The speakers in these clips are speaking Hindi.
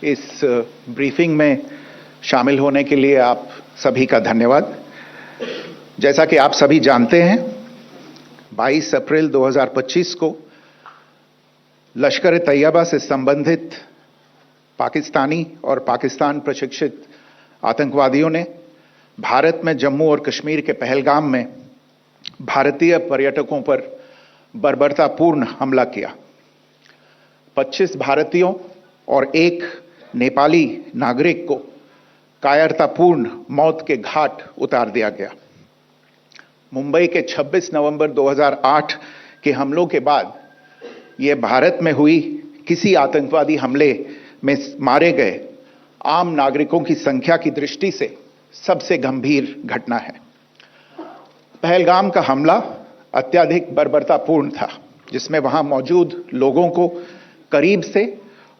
इस ब्रीफिंग में शामिल होने के लिए आप सभी का धन्यवाद। जैसा कि आप सभी जानते हैं, 22 अप्रैल 2025 को लश्कर ए तैयबा से संबंधित पाकिस्तानी और पाकिस्तान प्रशिक्षित आतंकवादियों ने भारत में जम्मू और कश्मीर के पहलगाम में भारतीय पर्यटकों पर बर्बरतापूर्ण हमला किया। 25 भारतीयों और एक नेपाली नागरिक को कायरतापूर्ण मौत के घाट उतार दिया गया। मुंबई के 26 नवंबर 2008 के हमलों के बाद यह भारत में हुई किसी आतंकवादी हमले में मारे गए आम नागरिकों की संख्या की दृष्टि से सबसे गंभीर घटना है। पहलगाम का हमला अत्यधिक बर्बरतापूर्ण था, जिसमें वहां मौजूद लोगों को करीब से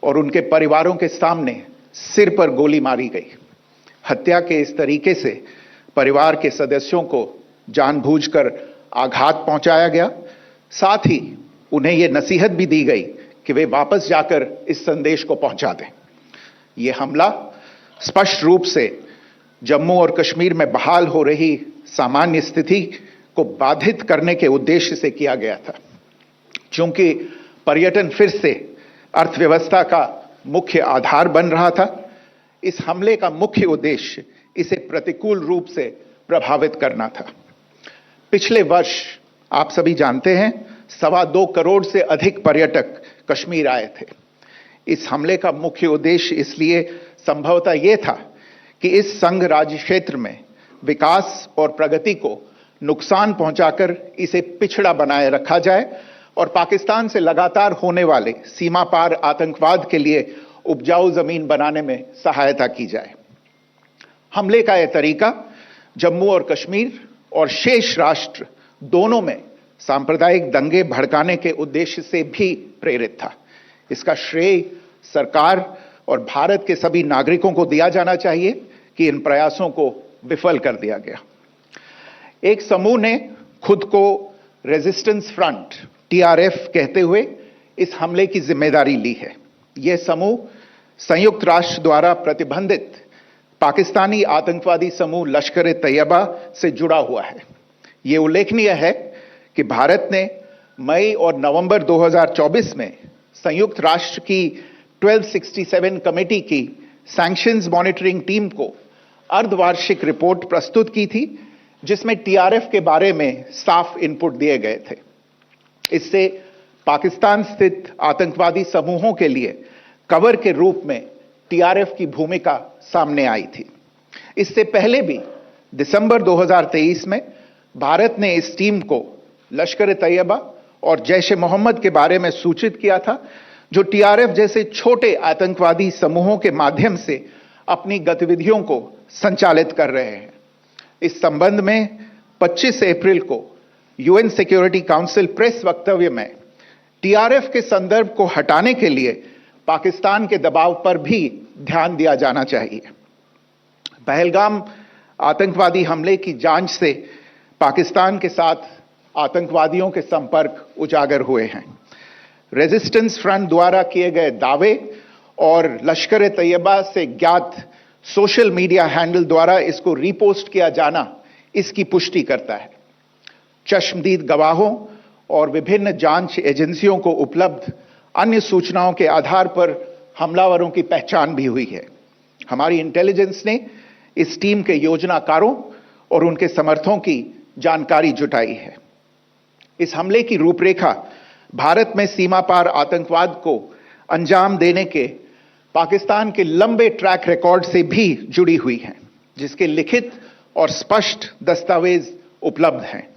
और उनके परिवारों के सामने सिर पर गोली मारी गई। हत्या के इस तरीके से परिवार के सदस्यों को जानबूझकर आघात पहुंचाया गया। साथ ही उन्हें यह नसीहत भी दी गई कि वे वापस जाकर इस संदेश को पहुंचा दें। यह हमला स्पष्ट रूप से जम्मू और कश्मीर में बहाल हो रही सामान्य स्थिति को बाधित करने के उद्देश्य से किया गया था। चूंकि पर्यटन फिर से अर्थव्यवस्था का मुख्य आधार बन रहा था, इस हमले का मुख्य उद्देश्य इसे प्रतिकूल रूप से प्रभावित करना था। पिछले वर्ष आप सभी जानते हैं, 2.25 करोड़ से अधिक पर्यटक कश्मीर आए थे। इस हमले का मुख्य उद्देश्य इसलिए संभवतः यह था कि इस संघ राज्य क्षेत्र में विकास और प्रगति को नुकसान पहुंचाकर इसे पिछड़ा बनाए रखा जाए और पाकिस्तान से लगातार होने वाले सीमा पार आतंकवाद के लिए उपजाऊ जमीन बनाने में सहायता की जाए। हमले का यह तरीका जम्मू और कश्मीर और शेष राष्ट्र दोनों में सांप्रदायिक दंगे भड़काने के उद्देश्य से भी प्रेरित था। इसका श्रेय सरकार और भारत के सभी नागरिकों को दिया जाना चाहिए कि इन प्रयासों को विफल कर दिया गया। एक समूह ने खुद को रेजिस्टेंस फ्रंट TRF कहते हुए इस हमले की जिम्मेदारी ली है। यह समूह संयुक्त राष्ट्र द्वारा प्रतिबंधित पाकिस्तानी आतंकवादी समूह लश्कर ए तैयबा से जुड़ा हुआ है। यह उल्लेखनीय है कि भारत ने मई और नवंबर 2024 में संयुक्त राष्ट्र की 1267 कमेटी की सैंक्शंस मॉनिटरिंग टीम को अर्धवार्षिक रिपोर्ट प्रस्तुत की थी, जिसमें TRF के बारे में साफ इनपुट दिए गए थे। इससे पाकिस्तान स्थित आतंकवादी समूहों के लिए कवर के रूप में TRF की भूमिका सामने आई थी। इससे पहले भी दिसंबर 2023 में भारत ने इस टीम को लश्कर ए तैयबा और जैश ए मोहम्मद के बारे में सूचित किया था, जो TRF जैसे छोटे आतंकवादी समूहों के माध्यम से अपनी गतिविधियों को संचालित कर रहे हैं। इस संबंध में 25 अप्रैल को UN सिक्योरिटी काउंसिल प्रेस वक्तव्य में TRF के संदर्भ को हटाने के लिए पाकिस्तान के दबाव पर भी ध्यान दिया जाना चाहिए। पहलगाम आतंकवादी हमले की जांच से पाकिस्तान के साथ आतंकवादियों के संपर्क उजागर हुए हैं। रेजिस्टेंस फ्रंट द्वारा किए गए दावे और लश्कर ए तैयबा से ज्ञात सोशल मीडिया हैंडल द्वारा इसको रीपोस्ट किया जाना इसकी पुष्टि करता है। चश्मदीद गवाहों और विभिन्न जांच एजेंसियों को उपलब्ध अन्य सूचनाओं के आधार पर हमलावरों की पहचान भी हुई है। हमारी इंटेलिजेंस ने इस टीम के योजनाकारों और उनके समर्थकों की जानकारी जुटाई है। इस हमले की रूपरेखा भारत में सीमा पार आतंकवाद को अंजाम देने के पाकिस्तान के लंबे ट्रैक रिकॉर्ड से भी जुड़ी हुई है, जिसके लिखित और स्पष्ट दस्तावेज उपलब्ध हैं।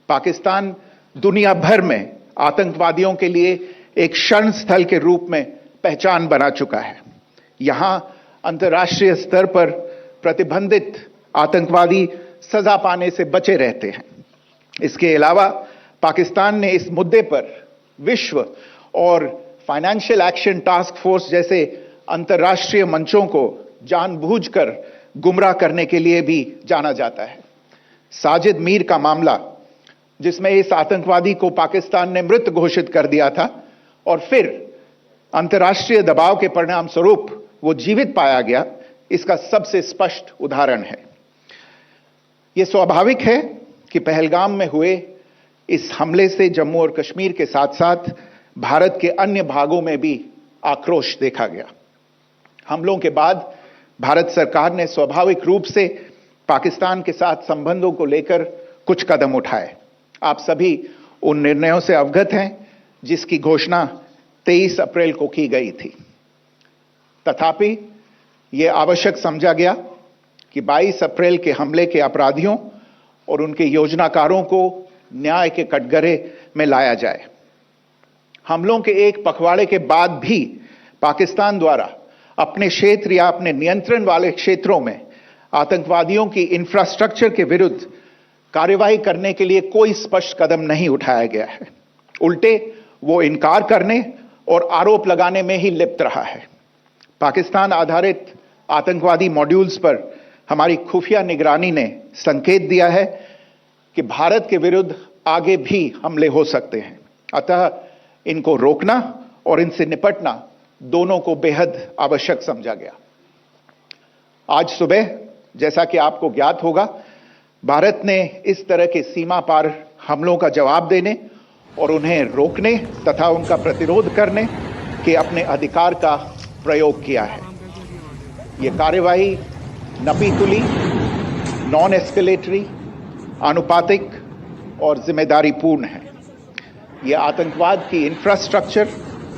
पाकिस्तान दुनिया भर में आतंकवादियों के लिए एक शरण स्थल के रूप में पहचान बना चुका है। यहां अंतर्राष्ट्रीय स्तर पर प्रतिबंधित आतंकवादी सजा पाने से बचे रहते हैं। इसके अलावा पाकिस्तान ने इस मुद्दे पर विश्व और फाइनेंशियल एक्शन टास्क फोर्स जैसे अंतर्राष्ट्रीय मंचों को जानबूझकर गुमराह करने के लिए भी जाना जाता है। साजिद मीर का मामला, जिसमें इस आतंकवादी को पाकिस्तान ने मृत घोषित कर दिया था और फिर अंतर्राष्ट्रीय दबाव के परिणाम स्वरूप वो जीवित पाया गया, इसका सबसे स्पष्ट उदाहरण है। यह स्वाभाविक है कि पहलगाम में हुए इस हमले से जम्मू और कश्मीर के साथ साथ भारत के अन्य भागों में भी आक्रोश देखा गया। हमलों के बाद भारत सरकार ने स्वाभाविक रूप से पाकिस्तान के साथ संबंधों को लेकर कुछ कदम उठाए। आप सभी उन निर्णयों से अवगत हैं जिसकी घोषणा 23 अप्रैल को की गई थी। तथापि यह आवश्यक समझा गया कि 22 अप्रैल के हमले के अपराधियों और उनके योजनाकारों को न्याय के कटघरे में लाया जाए। हमलों के एक पखवाड़े के बाद भी पाकिस्तान द्वारा अपने क्षेत्र या अपने नियंत्रण वाले क्षेत्रों में आतंकवादियों की इंफ्रास्ट्रक्चर के विरुद्ध कार्रवाई करने के लिए कोई स्पष्ट कदम नहीं उठाया गया है। उल्टे वो इनकार करने और आरोप लगाने में ही लिप्त रहा है। पाकिस्तान आधारित आतंकवादी मॉड्यूल्स पर हमारी खुफिया निगरानी ने संकेत दिया है कि भारत के विरुद्ध आगे भी हमले हो सकते हैं। अतः इनको रोकना और इनसे निपटना दोनों को बेहद आवश्यक समझा गया। आज सुबह, जैसा कि आपको ज्ञात होगा, भारत ने इस तरह के सीमा पार हमलों का जवाब देने और उन्हें रोकने तथा उनका प्रतिरोध करने के अपने अधिकार का प्रयोग किया है। यह कार्यवाही नपीतुली, नॉन एस्केलेटरी, आनुपातिक और जिम्मेदारीपूर्ण है। यह आतंकवाद की इंफ्रास्ट्रक्चर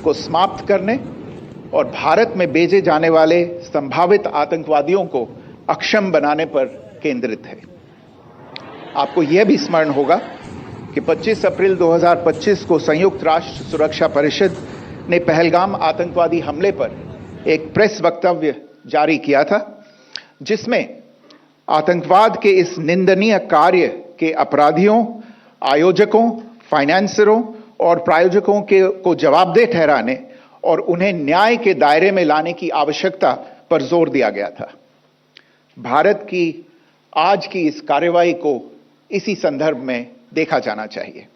को समाप्त करने और भारत में भेजे जाने वाले संभावित आतंकवादियों को अक्षम बनाने पर केंद्रित है। आपको यह भी स्मरण होगा कि 25 अप्रैल 2025 को संयुक्त राष्ट्र सुरक्षा परिषद ने पहलगाम आतंकवादी हमले पर एक प्रेस वक्तव्य जारी किया था, जिसमें आतंकवाद के इस निंदनीय कार्य के अपराधियों, आयोजकों, फाइनेंसरों और प्रायोजकों को जवाबदेह ठहराने और उन्हें न्याय के दायरे में लाने की आवश्यकता पर जोर दिया गया था। भारत की आज की इस कार्रवाई को इसी संदर्भ में देखा जाना चाहिए।